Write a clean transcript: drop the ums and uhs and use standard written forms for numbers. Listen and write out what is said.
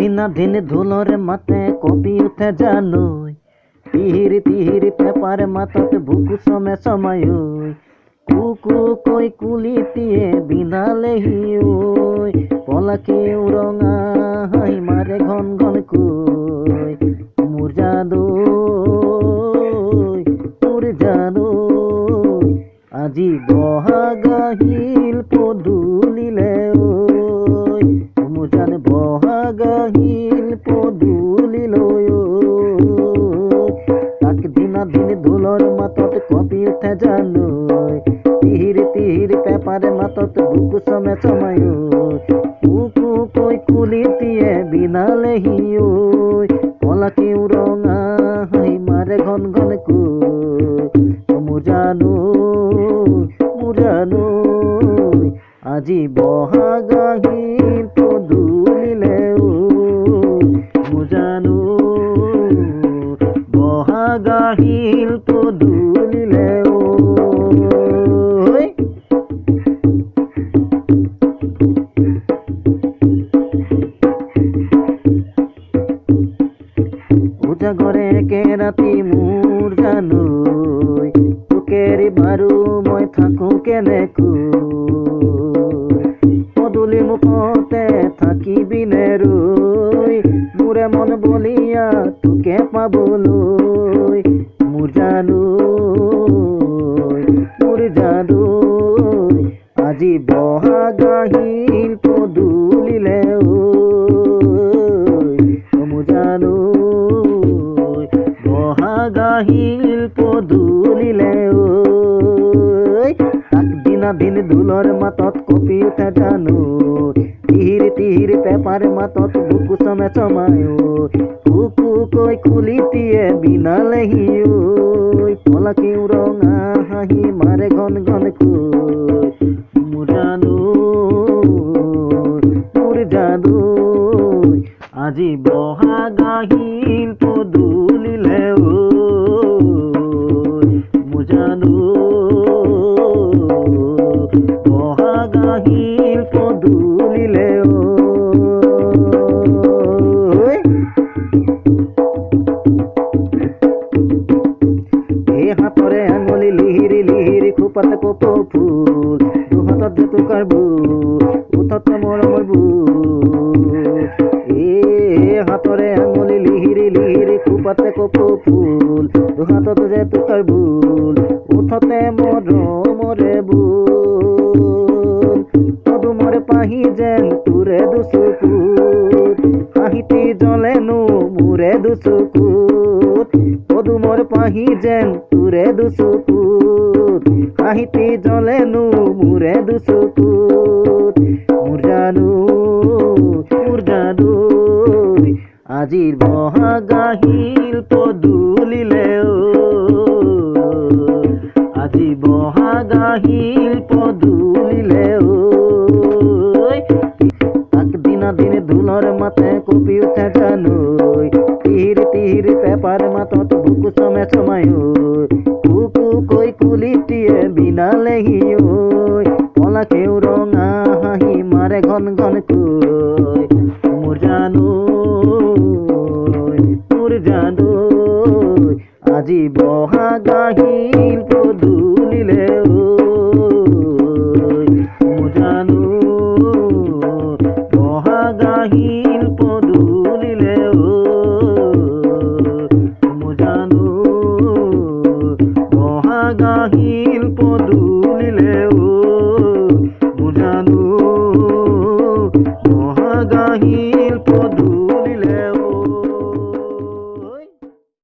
দিন ধুলরে মাতে কপি উঠে জানুই তিহিরি পেপারে মাতত বুকু সমে সময় কুকু কই কুলিতিয়ে বিনালেহি পলাকে উরঙা হাই মারে ঘন ঘন কই মুর জাদু আজি বহাগাহিল পদুলিলে মুজান বহাগাহিল পদুলিলো তাক দিন ধুলর মাতত কপি উঠে জানুই তিহিরি পেপারে মাতত বুকু সমে সময় কুকু কই কুলিতিয়ে বিনালেহি পলাকে উরঙা হাই মারে ঘন ঘন কই মুজানো আজি বহাগাহিল পদুলিলে মুজানো বহাগাহিল পদুলিলে উজাগরে কে রাতি মুর জানুই তোকেরি বারু মই থাকো কেনেকু পদুলি মুখতে থাকিবি নে রই মোরে মন বলিয়া তোকে পাবলৈ মুর জাদুই আজি বহাগাহিল পদুলিলে বহাগাহিল পদুলিলে তাক দিন ধুলর মাতত কপি উঠে জানো তিহিরি পেপারে মাতত বুকু সমে সময় কুকু কই কুলিতিয়ে বিনালেহি পলাকে উরঙা হাহি মারে ঘন ঘন কই মুর জাদু আজি বহাগাহিল পদুলিলে মুজানো বহাগাহিল পদুলিলে হাতরে আঙুলি লিহিরি খুপাত কোপ ফুল দুহাতত জেতুকার বুল উঠত মরমর বুল হাতরে আঙুলি লিহিরি খুপাতে কোপ ফুল দুহাতত জেতুকার বুল উঠতে মরমরে বুল পদুমরে পাহি যেন তুরে দুচকুত হাহিতি জ্বলেনো মুরে দুচকুত পদুমর পাহি যেন তুরে দুচকুত হাহিতি জ্বলেনো মুরে দুচকুত মুর জাদু আজির বহাগাহিল পদুলিলে আজি বহাগাহিল পদুলিলে তাক দিন ধুলর মাতে কপি উঠে জানুই তিহিরি পেপার মাতত বুকু সমে সময় কুকু কই কুলিতিয়ে বিনালেহি পলাকে উরঙা হাহি মারে ঘন ঘন কই মুর জাদু আজি বহাগাহিল পদুলিলে মুজানো বহাগাহিল পদুলিলে মুজানো বহাগাহিল পদুলিলে মুজানো বহাগাহিল পদুলিলে